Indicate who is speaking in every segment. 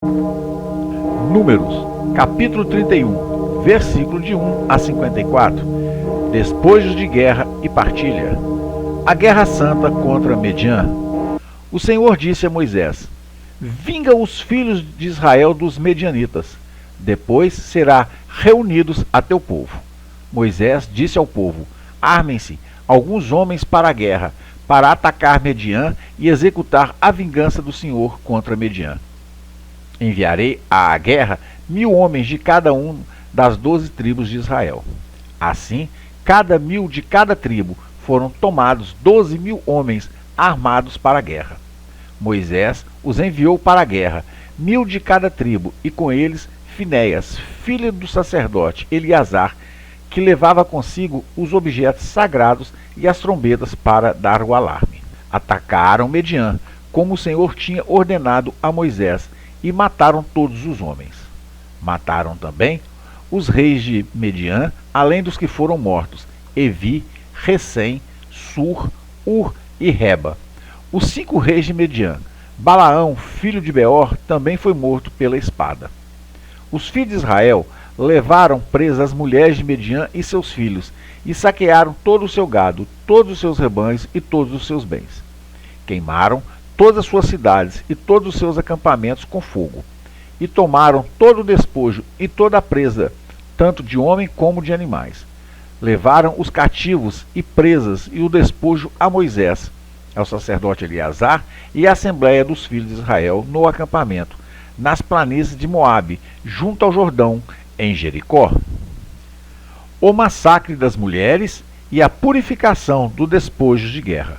Speaker 1: Números, capítulo 31, versículo de 1 a 54. Despojos de guerra e partilha. A guerra santa contra Mediã. O Senhor disse a Moisés: vinga os filhos de Israel dos medianitas, depois será reunidos a teu povo. Moisés disse ao povo: armem-se alguns homens para a guerra, para atacar Mediã e executar a vingança do Senhor contra Mediã. Enviarei à guerra 1000 homens de cada um das 12 tribos de Israel. Assim, cada 1000 de cada tribo foram tomados 12.000 homens armados para a guerra. Moisés os enviou para a guerra, 1000 de cada tribo, e com eles Finéias, filho do sacerdote Eleazar, que levava consigo os objetos sagrados e as trombetas para dar o alarme. Atacaram Mediã, como o Senhor tinha ordenado a Moisés, e mataram todos os homens. Mataram também os reis de Mediã, além dos que foram mortos: Evi, Recém, Sur, Ur e Reba. Os 5 reis de Mediã. Balaão, filho de Beor, também foi morto pela espada. Os filhos de Israel levaram presas as mulheres de Mediã e seus filhos, e saquearam todo o seu gado, todos os seus rebanhos e todos os seus bens. Queimaram todas as suas cidades e todos os seus acampamentos com fogo, e tomaram todo o despojo e toda a presa, tanto de homem como de animais. Levaram os cativos e presas e o despojo a Moisés, ao sacerdote Eleazar e à assembléia dos filhos de Israel no acampamento, nas planícies de Moabe, junto ao Jordão, em Jericó. O massacre das mulheres e a purificação do despojo de guerra.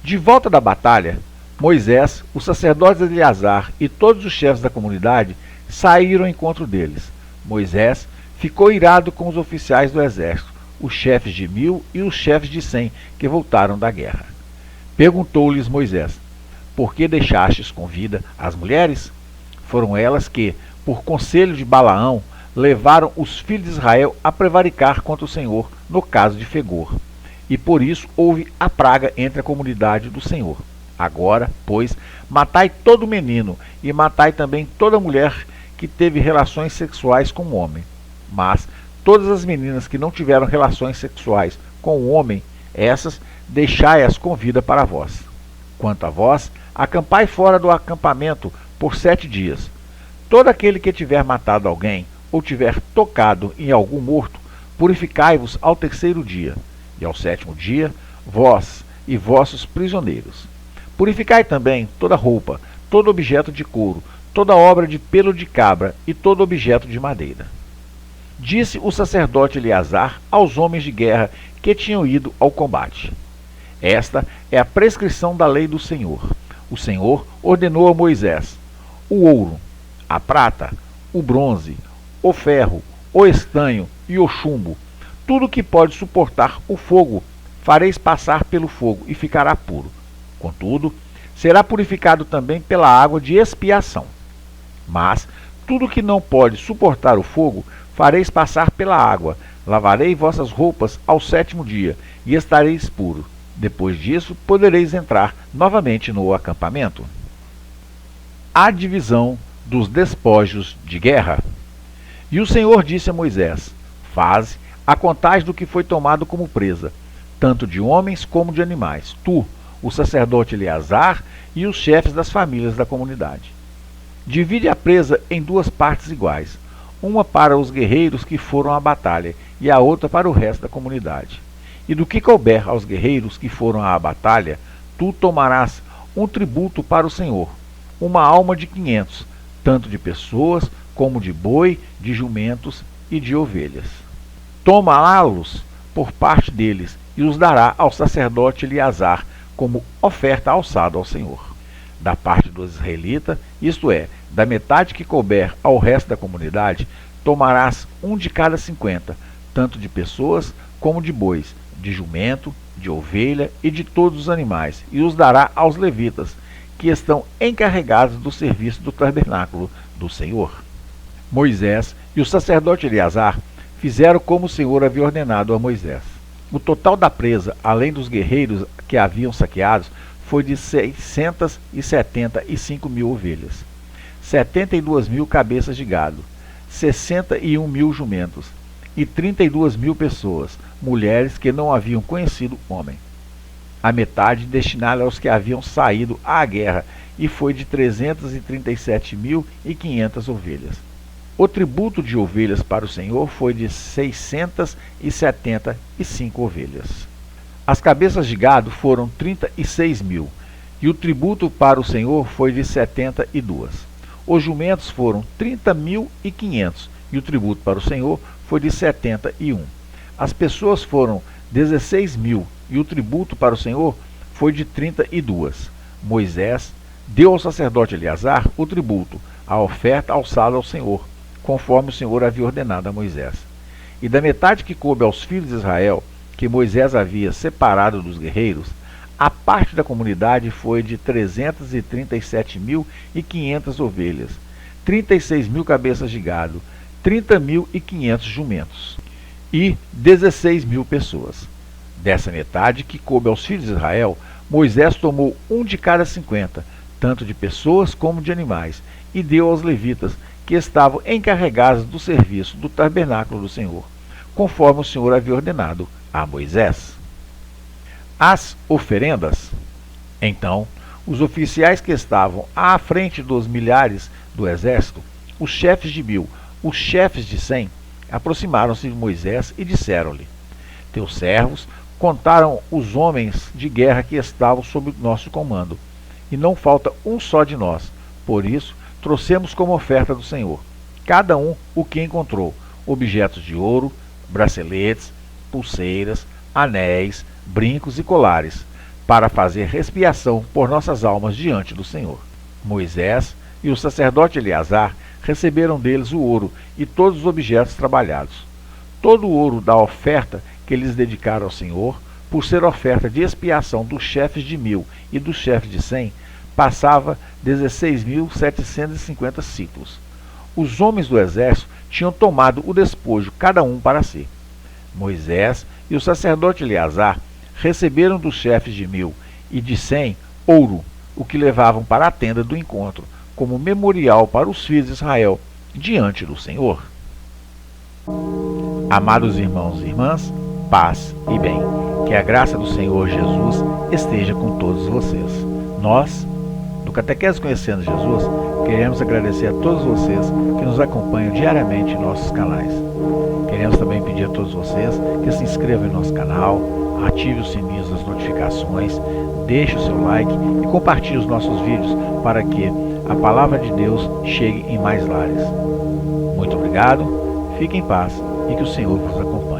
Speaker 1: De volta da batalha, Moisés, o sacerdote Eleazar e todos os chefes da comunidade saíram ao encontro deles. Moisés ficou irado com os oficiais do exército, os chefes de 1000 e os chefes de 100 que voltaram da guerra. Perguntou-lhes Moisés: por que deixastes com vida as mulheres? Foram elas que, por conselho de Balaão, levaram os filhos de Israel a prevaricar contra o Senhor no caso de Fegor. E por isso houve a praga entre a comunidade do Senhor. Agora, pois, matai todo menino, e matai também toda mulher que teve relações sexuais com o homem. Mas todas as meninas que não tiveram relações sexuais com o homem, essas deixai-as com vida para vós. Quanto a vós, acampai fora do acampamento por 7 dias. Todo aquele que tiver matado alguém, ou tiver tocado em algum morto, purificai-vos ao 3º dia. E ao 7º dia, vós e vossos prisioneiros. Purificai também toda roupa, todo objeto de couro, toda obra de pelo de cabra e todo objeto de madeira. Disse o sacerdote Eleazar aos homens de guerra que tinham ido ao combate: esta é a prescrição da lei do Senhor. O Senhor ordenou a Moisés: o ouro, a prata, o bronze, o ferro, o estanho e o chumbo, tudo que pode suportar o fogo, fareis passar pelo fogo e ficará puro. Contudo, será purificado também pela água de expiação. Mas tudo que não pode suportar o fogo, fareis passar pela água. Lavarei vossas roupas ao 7º dia, e estareis puros. Depois disso, podereis entrar novamente no acampamento. A divisão dos despojos de guerra. E o Senhor disse a Moisés: faze a contagem do que foi tomado como presa, tanto de homens como de animais, tu, o sacerdote Eleazar e os chefes das famílias da comunidade. Divide a presa em 2 partes iguais, uma para os guerreiros que foram à batalha e a outra para o resto da comunidade. E do que couber aos guerreiros que foram à batalha, tu tomarás um tributo para o Senhor, uma alma de 500, tanto de pessoas como de boi, de jumentos e de ovelhas. Tomá-los por parte deles e os dará ao sacerdote Eleazar como oferta alçada ao Senhor. Da parte dos israelitas, isto é, da metade que couber ao resto da comunidade, tomarás um de cada 50, tanto de pessoas como de bois, de jumento, de ovelha e de todos os animais, e os dará aos levitas, que estão encarregados do serviço do tabernáculo do Senhor. Moisés e o sacerdote Eleazar fizeram como o Senhor havia ordenado a Moisés. O total da presa, além dos guerreiros que haviam saqueados, foi de 675.000 ovelhas, 72.000 cabeças de gado, 61.000 jumentos e 32.000 pessoas, mulheres que não haviam conhecido homem. A metade destinada aos que haviam saído à guerra, e foi de 337.500 ovelhas. O tributo de ovelhas para o Senhor foi de 675 ovelhas. As cabeças de gado foram 36.000, e o tributo para o Senhor foi de 72. Os jumentos foram 30.500, e o tributo para o Senhor foi de 71. As pessoas foram 16.000, e o tributo para o Senhor foi de 32. Moisés deu ao sacerdote Eleazar o tributo, a oferta alçada ao Senhor, conforme o Senhor havia ordenado a Moisés. E da metade que coube aos filhos de Israel, que Moisés havia separado dos guerreiros, a parte da comunidade foi de 337.500 ovelhas, 36.000 cabeças de gado, 30.500 jumentos e 16.000 pessoas. Dessa metade que coube aos filhos de Israel, Moisés tomou um de cada 50, tanto de pessoas como de animais, e deu aos levitas, que estavam encarregados do serviço do tabernáculo do Senhor, conforme o Senhor havia ordenado a Moisés. As oferendas. Então, os oficiais que estavam à frente dos milhares do exército, os chefes de 1.000, os chefes de 100, aproximaram-se de Moisés e disseram-lhe: Teus servos contaram os homens de guerra que estavam sob nosso comando, e não falta um só de nós. Por isso, trouxemos como oferta do Senhor, cada um o que encontrou: objetos de ouro, braceletes, pulseiras, anéis, brincos e colares, para fazer expiação por nossas almas diante do Senhor. Moisés e o sacerdote Eleazar receberam deles o ouro e todos os objetos trabalhados. Todo o ouro da oferta que eles dedicaram ao Senhor, por ser oferta de expiação dos chefes de 1.000 e dos chefes de 100, passava 16.750 ciclos. Os homens do exército tinham tomado o despojo, cada um para si. Moisés e o sacerdote Eleazar receberam dos chefes de 1.000 e de 100 ouro, o que levavam para a tenda do encontro, como memorial para os filhos de Israel, diante do Senhor. Amados irmãos e irmãs, paz e bem. Que a graça do Senhor Jesus esteja com todos vocês. Nós, do Catequese Conhecendo Jesus, queremos agradecer a todos vocês que nos acompanham diariamente em nossos canais. Queremos também pedir a todos vocês que se inscrevam em nosso canal, ative o sininho das notificações, deixe o seu like e compartilhe os nossos vídeos para que a palavra de Deus chegue em mais lares. Muito obrigado, fiquem em paz e que o Senhor vos acompanhe.